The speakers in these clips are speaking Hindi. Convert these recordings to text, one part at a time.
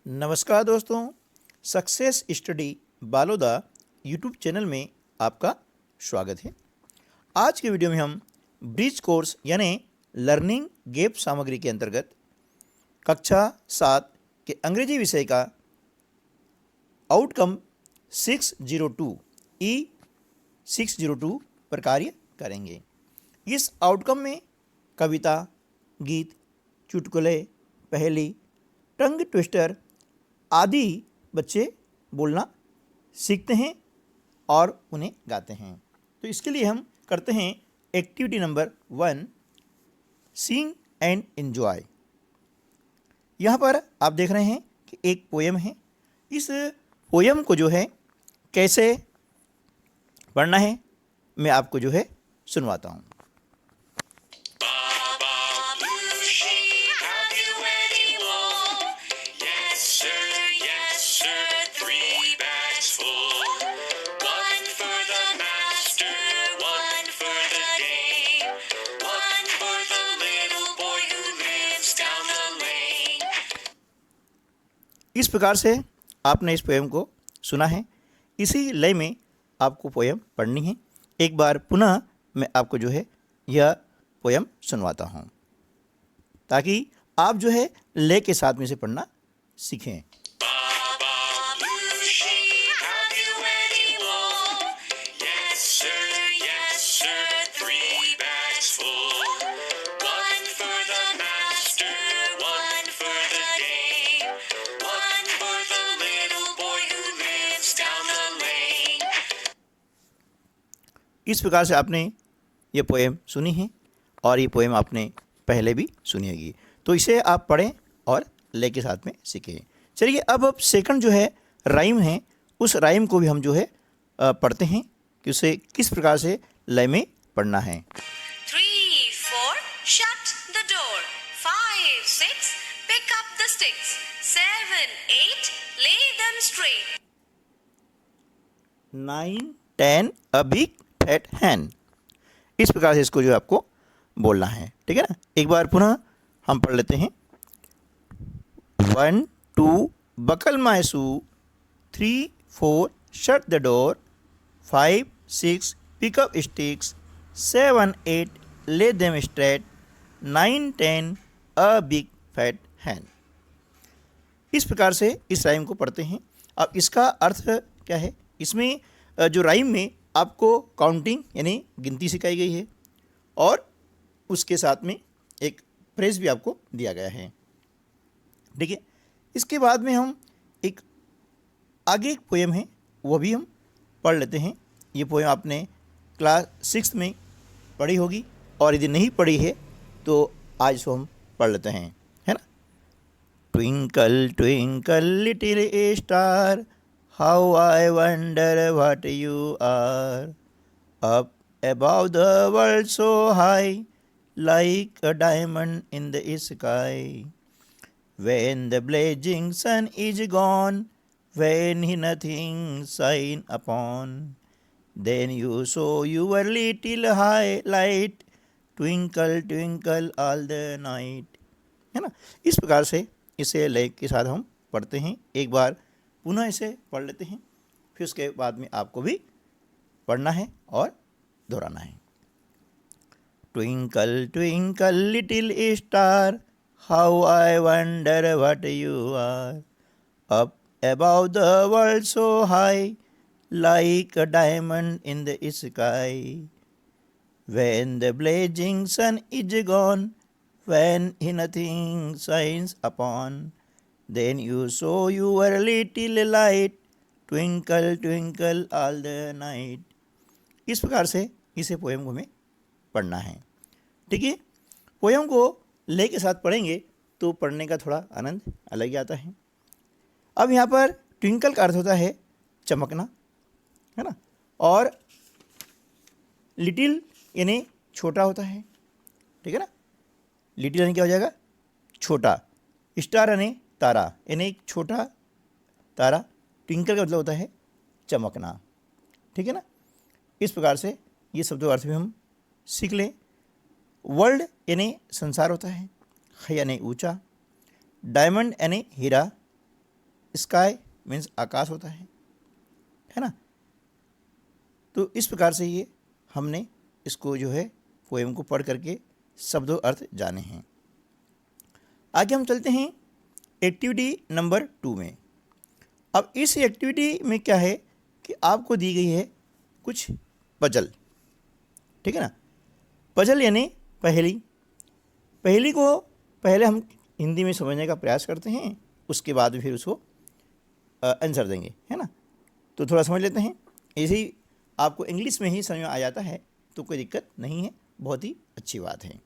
नमस्कार दोस्तों, success study Baloda YouTube channel में आपका स्वागत है। आज के वीडियो में हम ब्रिज कोर्स यानी लर्निंग गैप सामग्री के अंतर्गत कक्षा 7 के अंग्रेजी विषय का आउटकम 602 पर कार्य करेंगे। इस आउटकम में कविता, गीत, चुटकुले, पहेली, टंग ट्विस्टर आदि बच्चे बोलना सीखते हैं और उन्हें गाते हैं। तो इसके लिए हम करते हैं activity number 1, sing and enjoy. यहाँ पर आप देख रहे हैं कि एक पोयम है। इस पोयम को जो है कैसे पढ़ना है मैं आपको जो है सुनवाता हूँ। इस प्रकार से आपने इस पोएम को सुना है। इसी लय में आपको पोएम पढ़नी है। एक बार पुनः मैं आपको जो है यह पोएम सुनवाता हूँ ताकि आप जो है लय के साथ में इसे पढ़ना सीखें। इस प्रकार से आपने ये पोएम सुनी है और ये पोएम आपने पहले भी सुनी होगी। तो इसे आप पढ़ें और लय के साथ में सीखें। चलिए अब सेकंड जो है राइम है, उस राइम को भी हम जो है पढ़ते हैं कि उसे किस प्रकार से लय में पढ़ना है। 3, 4, shut the door. 5, 6, pick up the sticks. 7, 8, lay them straight. 9, 10 a big fat hen। इस प्रकार से इसको जो है आपको बोलना है, ठीक है ना। एक बार पुनः हम पढ़ लेते हैं। 1, 2 buckle my shoe, 3, 4 shut the door, 5, 6 pick up sticks, 7, 8 lay them straight, 9, 10 a big fat hen। इस प्रकार से इस राइम को पढ़ते हैं। अब इसका अर्थ क्या है? इसमें जो राइम में आपको काउंटिंग यानी गिनती सिखाई गई है और उसके साथ में एक फ्रेज भी आपको दिया गया है, ठीक है। इसके बाद में हम एक आगे एक पोएम है वो भी हम पढ़ लेते हैं। ये पोएम आपने क्लास 6 में पढ़ी होगी और यदि नहीं पढ़ी है तो आज इसको हम पढ़ लेते हैं, है ना। Twinkle twinkle little star, how I wonder what you are, up above the world so high, like a diamond in the sky. When the blazing sun is gone, when nothing shine upon, then you show your little high light, twinkle twinkle all the night। है ना। इस प्रकार से इसे लय के साथ हम पढ़ते हैं। एक बार पुनः इसे पढ़ लेते हैं, फिर उसके बाद में आपको भी पढ़ना है और दोहराना है। Twinkle twinkle little star, how I wonder what you are, up above the world so high, like a diamond in the sky. When the blazing sun is gone, when nothing shines upon, then you show your little light, twinkle twinkle all the night। इस प्रकार से इसे पोएम को हमें पढ़ना है, ठीक है। पोएम को ले के साथ पढ़ेंगे तो पढ़ने का थोड़ा आनंद अलग ही आता है। अब यहाँ पर ट्विंकल का अर्थ होता है चमकना, है ना, और लिटिल यानी छोटा होता है, ठीक है ना। लिटिल यानी क्या हो जाएगा? छोटा। स्टार यानी तारा, यानी एक छोटा तारा। ट्विंकल का मतलब होता है चमकना, ठीक है ना। इस प्रकार से ये शब्दों अर्थ भी हम सीख लें। वर्ल्ड यानी संसार होता है, यानी ऊंचा। डायमंड यानी हीरा, स्काई मीन्स आकाश होता है ना। तो इस प्रकार से ये हमने इसको जो है पोएम को पढ़ करके शब्दों अर्थ जाने हैं। आगे हम चलते हैं एक्टिविटी नंबर 2 में। अब इस एक्टिविटी में क्या है कि आपको दी गई है कुछ पजल, ठीक है ना। पजल यानी पहेली। पहेली को पहले हम हिंदी में समझने का प्रयास करते हैं, उसके बाद फिर उसको आंसर देंगे, है ना। तो थोड़ा समझ लेते हैं, ऐसे ही आपको इंग्लिश में ही समझ में आ जाता है तो कोई दिक्कत नहीं है, बहुत ही अच्छी बात है।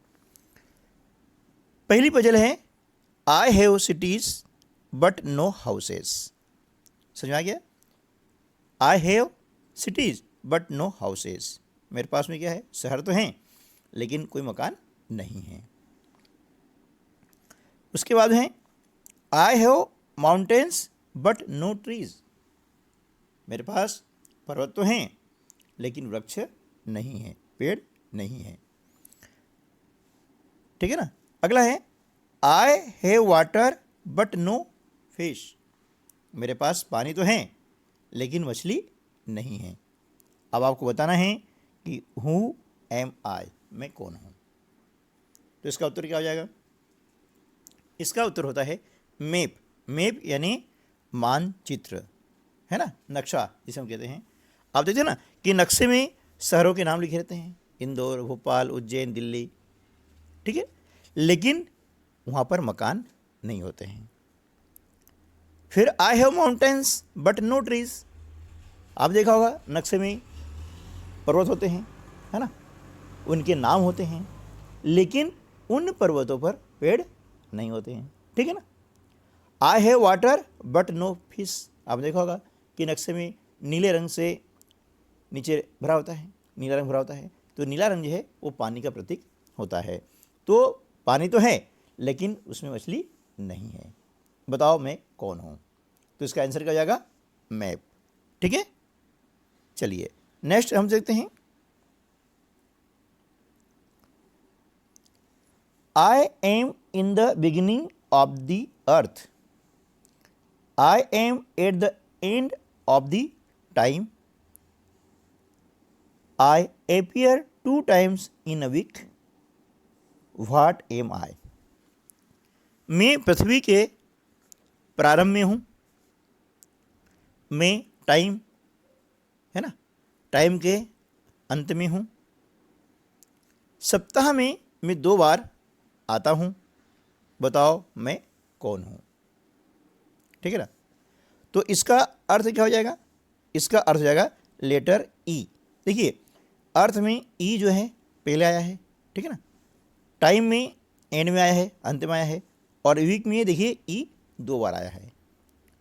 पहली पजल है I have cities but no houses. समझ में आ गया? I have cities but no houses. मेरे पास में क्या है, शहर तो हैं लेकिन कोई मकान नहीं है। उसके बाद है I have mountains but no trees. मेरे पास पर्वत तो हैं लेकिन वृक्ष नहीं है, पेड़ नहीं है, ठीक है ना। अगला है I have water but no fish. मेरे पास पानी तो है लेकिन मछली नहीं है। अब आपको बताना है कि हु एम आई, मैं कौन हूँ। तो इसका उत्तर क्या हो जाएगा? इसका उत्तर होता है मैप। मैप यानी मानचित्र, है ना, नक्शा जिसे हम कहते हैं। आप देखते हैं ना कि नक्शे में शहरों के नाम लिखे रहते हैं, इंदौर, भोपाल, उज्जैन, दिल्ली, ठीक है, लेकिन वहाँ पर मकान नहीं होते हैं। फिर I have mountains but no trees. आप देखा होगा नक्शे में पर्वत होते हैं, है ना, उनके नाम होते हैं लेकिन उन पर्वतों पर पेड़ नहीं होते हैं, ठीक है ना। I have water but no fish. आप देखा होगा कि नक्शे में नीले रंग से नीचे भरा होता है, नीला रंग भरा होता है, तो नीला रंग जो है वो पानी का प्रतीक होता है। तो पानी तो है लेकिन उसमें मछली नहीं है। बताओ मैं कौन हूँ? तो इसका आंसर क्या हो जाएगा? मैप, ठीक है। चलिए नेक्स्ट हम देखते हैं I am in the beginning of the earth. I am at the end of the time. I appear 2 times in a week. What am I? मैं पृथ्वी के प्रारंभ में हूँ। मैं टाइम, है ना, टाइम के अंत में हूँ। सप्ताह में मैं 2 बार आता हूँ। बताओ मैं कौन हूँ? ठीक है ना। तो इसका अर्थ क्या हो जाएगा? इसका अर्थ हो जाएगा लेटर ई। देखिए अर्थ में ई जो है पहले आया है, ठीक है ना। टाइम में एंड में आया है, अंत में आया है, और वीक में देखिए ई 2 बार आया है,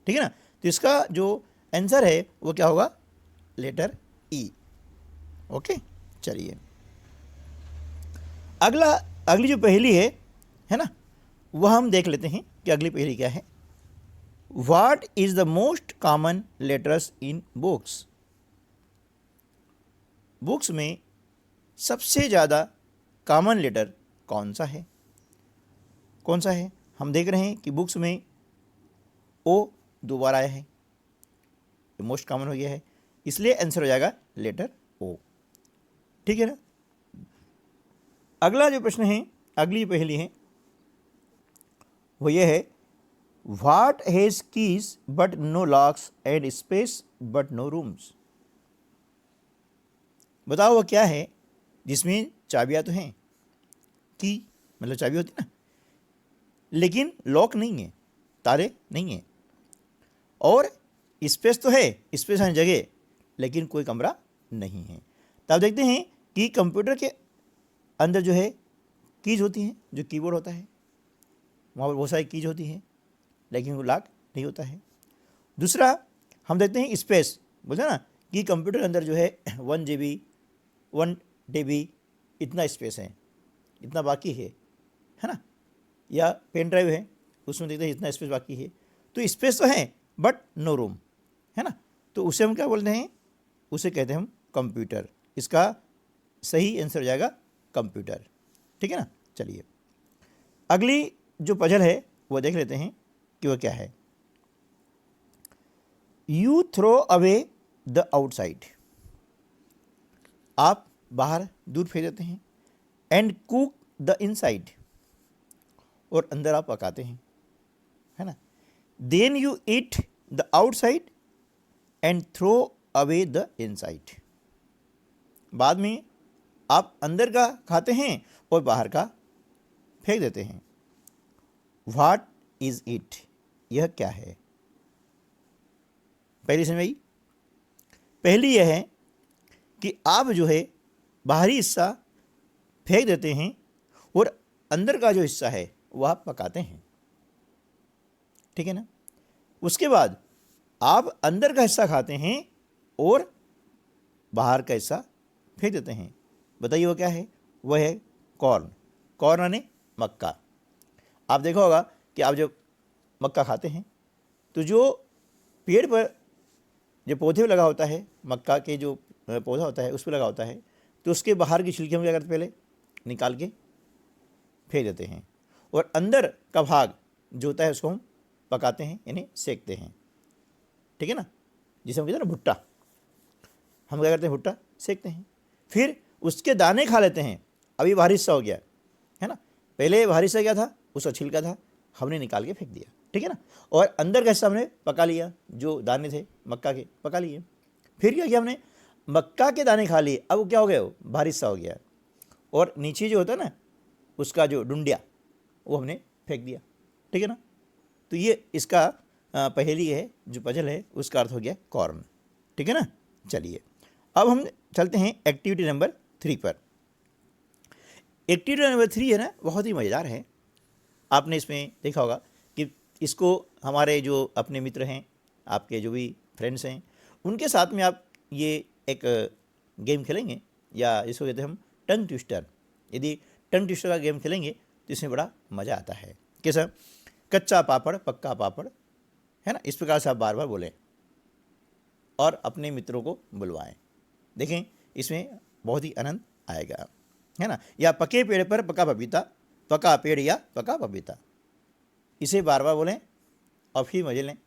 ठीक है ना। तो इसका जो आंसर है वो क्या होगा? लेटर ई। ओके, चलिए अगली जो पहेली है ना, वह हम देख लेते हैं कि अगली पहेली क्या है। What is the most common letters in books. Books में सबसे ज़्यादा कॉमन लेटर कौन सा है? कौन सा है? हम देख रहे हैं कि बुक्स में ओ 2 बार आया है, मोस्ट कॉमन हो गया है, इसलिए आंसर हो जाएगा लेटर ओ, ठीक है ना। अगला जो प्रश्न है, अगली पहेली है, वो ये है what has keys but no locks and space but no rooms. बताओ वो क्या है जिसमें चाबियाँ तो हैं, की मतलब चाबी होती है ना, लेकिन लॉक नहीं है, ताले नहीं है, और स्पेस तो है, स्पेस है जगह, लेकिन कोई कमरा नहीं है। तो आप देखते हैं कि कंप्यूटर के अंदर जो है कीज होती हैं, जो कीबोर्ड होता है वहाँ पर बहुत सारी कीज होती हैं, लेकिन वो लॉक नहीं होता है। दूसरा हम देखते हैं स्पेस, बोलते हैं ना कि कंप्यूटर के अंदर जो है 1 GB 1 TB इतना स्पेस है, इतना बाकी है ना, या पेन ड्राइव है उसमें देखते हैं इतना स्पेस बाकी है। तो स्पेस तो है बट नो रूम, है ना, तो उसे हम क्या बोलते हैं? उसे कहते हैं हम कंप्यूटर। इसका सही आंसर हो जाएगा कंप्यूटर, ठीक है ना। चलिए अगली जो पजल है वो देख लेते हैं कि वह क्या है। You throw away the outside, आप बाहर दूर फेंक देते हैं। एंड कुक द इनसाइड, और अंदर आप पकाते हैं, है ना। Then you eat the outside and throw away the inside, बाद में आप अंदर का खाते हैं और बाहर का फेंक देते हैं। व्हाट इज इट, यह क्या है। पहली समझ आई। पहली यह है कि आप जो है बाहरी हिस्सा फेंक देते हैं और अंदर का जो हिस्सा है वह आप पकाते हैं, ठीक है ना। उसके बाद आप अंदर का हिस्सा खाते हैं और बाहर का हिस्सा फेंक देते हैं। बताइए वो क्या है। वह है कॉर्न। कॉर्न यानी मक्का। आप देखा होगा कि आप जब मक्का खाते हैं तो जो पेड़ पर जो पौधे पर लगा होता है, मक्का के जो पौधा होता है उस पर लगा होता है, तो उसके बाहर की छिलकी हम क्या करते हैं, पहले निकाल के फेंक देते हैं, और अंदर का भाग जो होता है उसको हम पकाते हैं, यानी सेकते हैं, ठीक है ना। जिसे हम कहते हैं ना भुट्टा, हम क्या करते हैं, भुट्टा सेकते हैं, फिर उसके दाने खा लेते हैं। अभी बाहरी हिस्सा हो गया, है ना। पहले बाहरी हिस्सा क्या था, उसका छिलका था, हमने निकाल के फेंक दिया, ठीक है ना। और अंदर का हिस्सा हमने पका लिया, जो दाने थे मक्का के पका लिए। फिर क्या किया हमने, मक्का के दाने खा लिए, अब वो क्या हो गया, वो बाहरी हिस्सा हो गया, और नीचे जो होता है ना उसका जो डुंडिया वो हमने फेंक दिया, ठीक है ना। तो ये इसका पहेली है, जो पजल है उसका अर्थ हो गया कॉर्न, ठीक है ना। चलिए अब हम चलते हैं एक्टिविटी नंबर 3 पर। एक्टिविटी नंबर 3 है ना, बहुत ही मज़ेदार है। आपने इसमें देखा होगा कि इसको हमारे जो अपने मित्र हैं, आपके जो भी फ्रेंड्स हैं, उनके साथ में आप ये एक गेम खेलेंगे, या इसको कहते हैं हम टंग ट्विस्टर। यदि टंग ट्विस्टर का गेम खेलेंगे तो इसमें बड़ा मज़ा आता है। कैसा, कच्चा पापड़ पक्का पापड़, है ना। इस प्रकार से आप बार बार बोलें और अपने मित्रों को बुलवाएं। देखें इसमें बहुत ही आनंद आएगा, है ना। या पके पेड़ पर पका पपीता, पका पेड़ या पका पपीता, इसे बार बार बोलें और फिर मजे लें,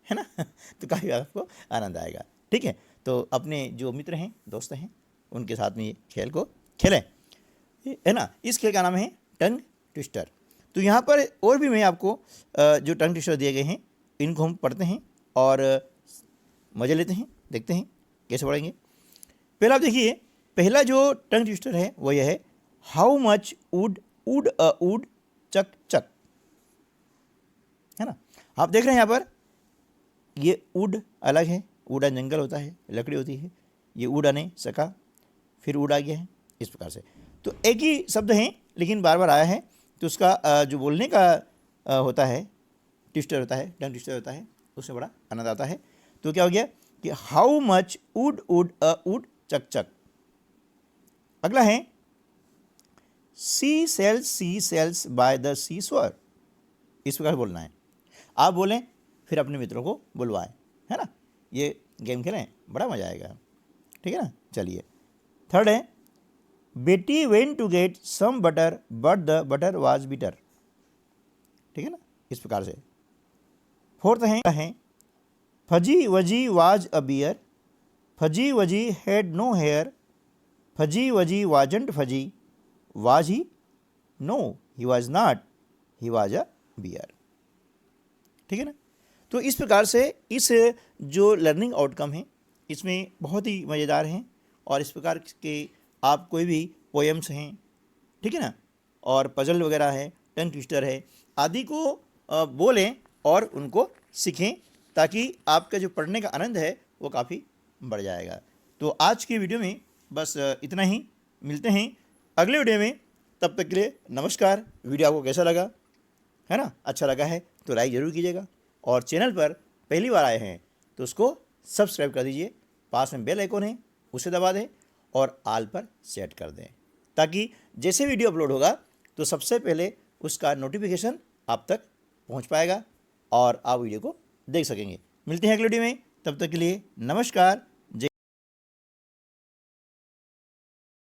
है ना। तो काफ़ी आपको आनंद आएगा, ठीक है। तो अपने जो मित्र हैं, दोस्त हैं, उनके साथ में ये खेल को खेलें, है ना। इस खेल का नाम है टंग ट्विस्टर। तो यहाँ पर और भी मैं आपको जो टंग ट्विस्टर दिए गए हैं इनको हम पढ़ते हैं और मज़े लेते हैं, देखते हैं कैसे पढ़ेंगे। पहला आप देखिए, पहला जो टंग ट्विस्टर है वो यह है, how much wood would a woodchuck chuck, है ना। आप देख रहे हैं यहाँ पर, ये वुड अलग है, वुड जंगल होता है, लकड़ी होती है, ये वुड आने सका, फिर वुड आ गया है, इस प्रकार से। तो एक ही शब्द है लेकिन बार बार आया है, तो उसका जो बोलने का होता है, ट्विस्टर होता है, टंग ट्विस्टर होता है, उससे बड़ा आनंद आता है। तो क्या हो गया कि how much wood would a woodchuck chuck. अगला है, she sells by the seashore. इस प्रकार बोलना है, आप बोलें फिर अपने मित्रों को बुलवाएं, है ना। ये गेम खेलें, बड़ा मज़ा आएगा, ठीक है ना। चलिए थर्ड है, Betty went to get some butter but the butter was bitter, ठीक है ना, इस प्रकार से। फोर्थ है fuzzy wuzzy was a bear, fuzzy wuzzy had no hair, fuzzy wuzzy wasn't fuzzy, was he, no he was not, he was a bear, ठीक है ना। तो इस प्रकार से इस जो लर्निंग आउटकम है इसमें बहुत ही मज़ेदार हैं, और इस प्रकार के आप कोई भी पोएम्स हैं, ठीक है ना, और पजल वगैरह है, टंग ट्विस्टर है, आदि को बोलें और उनको सीखें, ताकि आपका जो पढ़ने का आनंद है वो काफ़ी बढ़ जाएगा। तो आज की वीडियो में बस इतना ही, मिलते हैं अगले वीडियो में, तब तक के लिए नमस्कार। वीडियो आपको कैसा लगा, है ना, अच्छा लगा है तो लाइक ज़रूर कीजिएगा, और चैनल पर पहली बार आए हैं तो उसको सब्सक्राइब कर दीजिए, पास में बेल आइकन है उसे दबा दें और आल पर सेट कर दें, ताकि जैसे वीडियो अपलोड होगा तो सबसे पहले उसका नोटिफिकेशन आप तक पहुंच पाएगा और आप वीडियो को देख सकेंगे। मिलते हैं अगले वीडियो में, तब तक के लिए नमस्कार।